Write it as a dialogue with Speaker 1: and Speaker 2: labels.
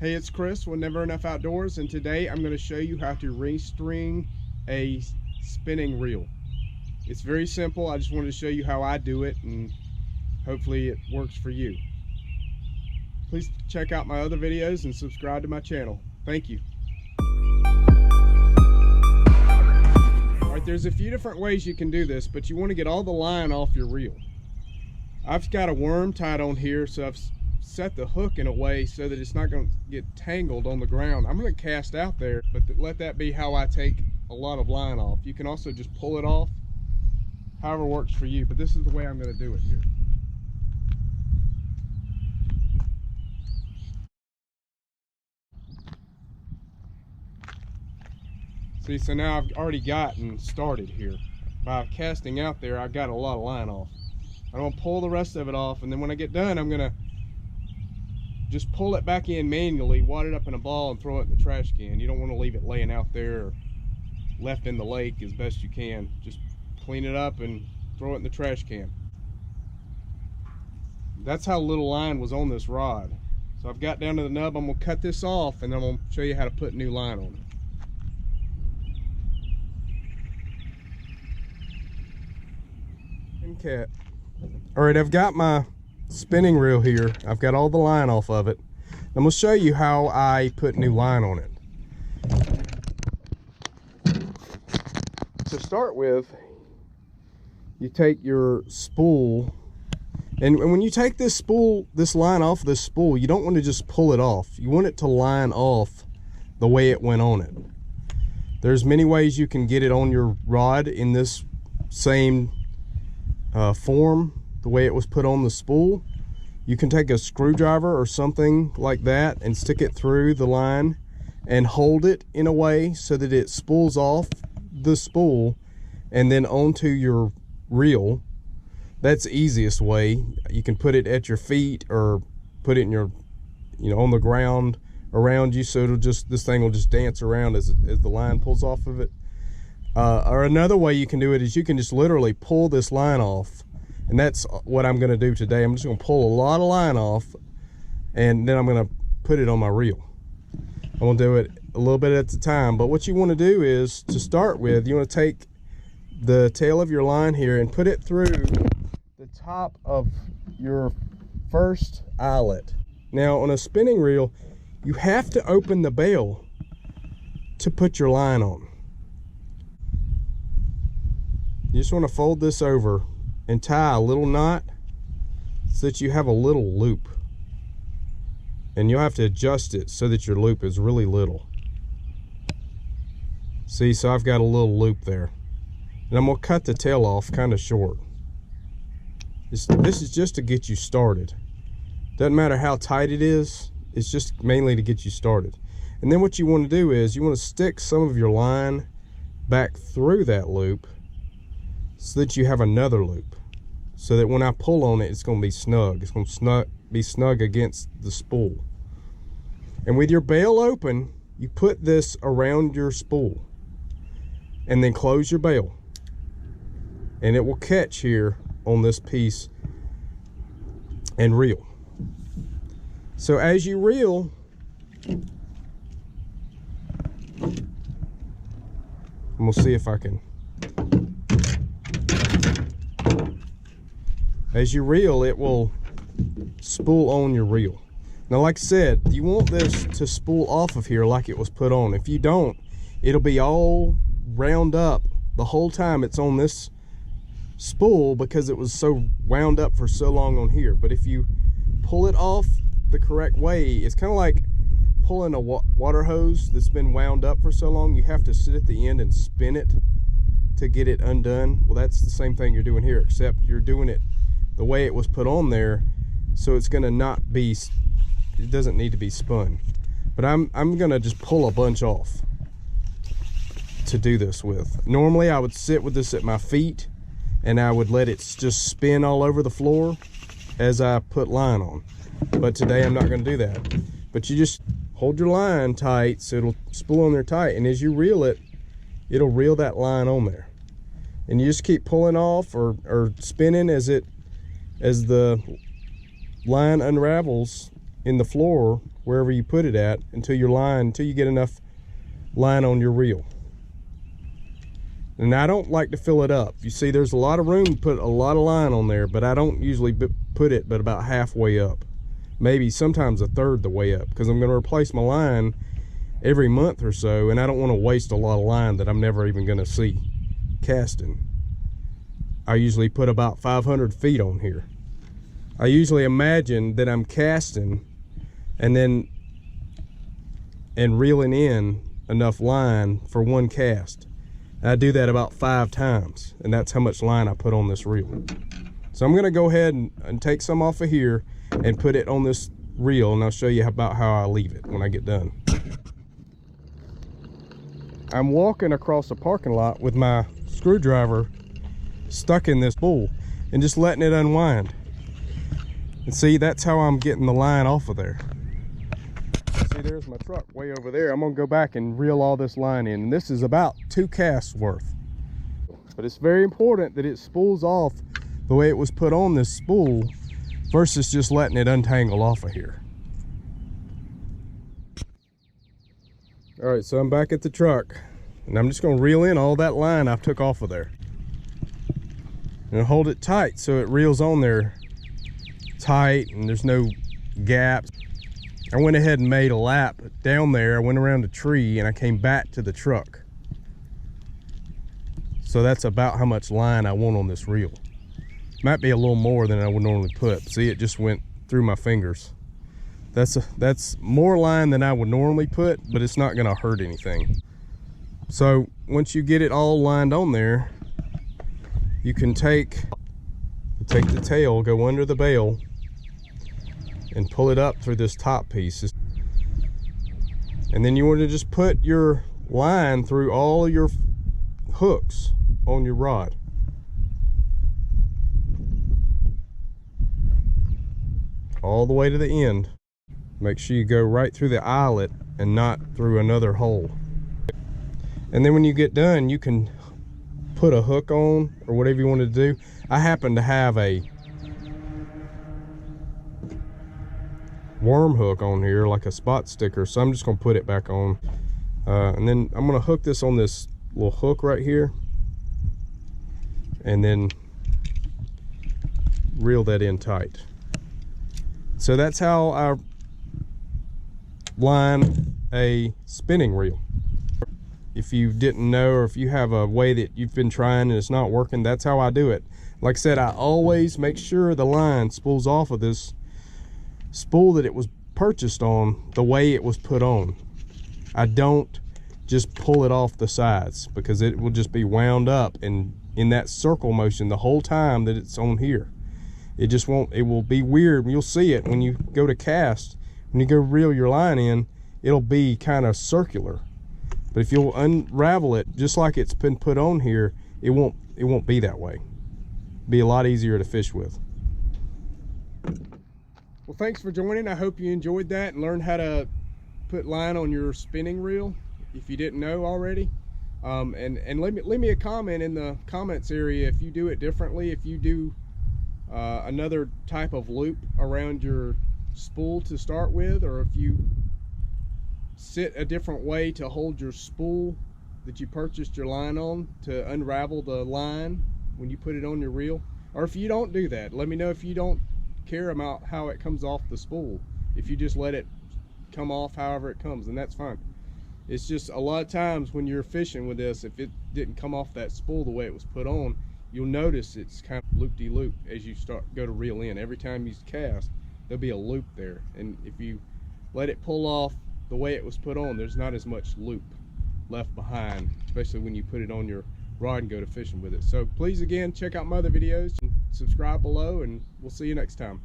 Speaker 1: Hey, it's Chris with Never Enough Outdoors, and today I'm going to show you how to restring a spinning reel. It's very simple. I just wanted to show you how I do it, and hopefully it works for you. Please check out my other videos and subscribe to my channel. Thank you. Alright, there's a few different ways you can do this, but you want to get all the line off your reel. I've got a worm tied on here, so I've set the hook in a way so that it's not going to get tangled on the ground. I'm going to cast out there, but let that be how I take a lot of line off. You can also just pull it off, however works for you, but this is the way I'm going to do it here. See, so now I've already gotten started here. By casting out there, I've got a lot of line off. I'm going to pull the rest of it off, and then when I get done, I'm going to just pull it back in manually, wad it up in a ball, and throw it in the trash can. You don't want to leave it laying out there or left in the lake as best you can. Just clean it up and throw it in the trash can. That's how little line was on this rod. So I've got down to the nub. I'm going to cut this off, and then I'm going to show you how to put new line on it. And cat. All right, I've got my spinning reel here. I've got all the line off of it. I'm going to show you how I put new line on it. To start with, you take your spool, and when you take this line off this spool, you don't want to just pull it off. You want it to line off the way it went on it. There's many ways you can get it on your rod in this same form, the way it was put on the spool. You can take a screwdriver or something like that and stick it through the line and hold it in a way so that it spools off the spool and then onto your reel. That's the easiest way. You can put it at your feet or put it in your, on the ground around you, so this thing will just dance around as the line pulls off of it. Or another way you can do it is you can just literally pull this line off. And that's what I'm going to do today. I'm just going to pull a lot of line off, and then I'm going to put it on my reel. I'm going to do it a little bit at a time. But what you want to do is, to start with, you want to take the tail of your line here and put it through the top of your first eyelet. Now, on a spinning reel, you have to open the bail to put your line on. You just want to fold this over and tie a little knot so that you have a little loop, and you'll have to adjust it so that your loop is really little. See, so I've got a little loop there, and I'm gonna cut the tail off kind of short. This is just to get you started. Doesn't matter how tight it is, it's just mainly to get you started. And then what you want to do is you want to stick some of your line back through that loop so that you have another loop, so that when I pull on it, it's going to be snug. It's going to be snug against the spool. And with your bail open, you put this around your spool and then close your bail, and it will catch here on this piece and reel. So as you reel, and we'll see if I can. As you reel, it will spool on your reel. Now, like I said, you want this to spool off of here like it was put on. If you don't, it'll be all wound up the whole time it's on this spool because it was so wound up for so long on here. But if you pull it off the correct way, it's kind of like pulling a water hose that's been wound up for so long. You have to sit at the end and spin it to get it undone. Well, that's the same thing you're doing here, except you're doing it the way it was put on there, so it's gonna not be, it doesn't need to be spun. But I'm gonna just pull a bunch off to do this with. Normally I would sit with this at my feet and I would let it just spin all over the floor as I put line on. But today I'm not gonna do that. But you just hold your line tight so it'll spool on there tight, and as you reel it, it'll reel that line on there. And you just keep pulling off or spinning as the line unravels in the floor wherever you put it at until you get enough line on your reel. And I don't like to fill it up. You see, there's a lot of room to put a lot of line on there, but I don't usually put it but about halfway up. Maybe sometimes a third the way up, because I'm going to replace my line every month or so, and I don't want to waste a lot of line that I'm never even going to see casting. I usually put about 500 feet on here. I usually imagine that I'm casting and reeling in enough line for one cast. I do that about 5 times, and that's how much line I put on this reel. So I'm going to go ahead and take some off of here and put it on this reel, and I'll show you about how I leave it when I get done. I'm walking across a parking lot with my screwdriver stuck in this spool and just letting it unwind. And see, that's how I'm getting the line off of there. See, there's my truck way over there. I'm gonna go back and reel all this line in, and this is about 2 casts worth. But it's very important that it spools off the way it was put on this spool versus just letting it untangle off of here. All right, so I'm back at the truck, and I'm just gonna reel in all that line I took off of there and hold it tight so it reels on there tight and there's no gaps. I went ahead and made a lap down there. I went around a tree and I came back to the truck. So that's about how much line I want on this reel. Might be a little more than I would normally put. See, it just went through my fingers. That's more line than I would normally put, but it's not gonna hurt anything. So once you get it all lined on there, you can take the tail, go under the bail, and pull it up through this top piece. And then you want to just put your line through all of your hooks on your rod. All the way to the end. Make sure you go right through the eyelet and not through another hole. And then when you get done, you can put a hook on or whatever you want to do. I happen to have a worm hook on here, like a spot sticker, so I'm just gonna put it back on, and then I'm gonna hook this on this little hook right here and then reel that in tight. So that's how I line a spinning reel. If you didn't know, or if you have a way that you've been trying and it's not working, that's how I do it. Like I said, I always make sure the line spools off of this spool that it was purchased on the way it was put on. I don't just pull it off the sides, because it will just be wound up and in that circle motion the whole time that it's on here. It just won't, it will be weird. You'll see it when you go to cast, when you go reel your line in, it'll be kind of circular. But if you'll unravel it just like it's been put on here, it won't be that way. It'll be a lot easier to fish with. Well, thanks for joining. I hope you enjoyed that and learned how to put line on your spinning reel if you didn't know already. And leave me a comment in the comments area if you do it differently, if you do another type of loop around your spool to start with, or if you sit a different way to hold your spool that you purchased your line on to unravel the line when you put it on your reel. Or if you don't do that, let me know. If you don't care about how it comes off the spool, if you just let it come off however it comes, and that's fine. It's just a lot of times when you're fishing with this, if it didn't come off that spool the way it was put on, you'll notice it's kind of loop-de-loop as you go to reel in. Every time you cast, there'll be a loop there, and if you let it pull off the way it was put on, there's not as much loop left behind, especially when you put it on your rod and go to fishing with it. So please, again, check out my other videos and subscribe below, and we'll see you next time.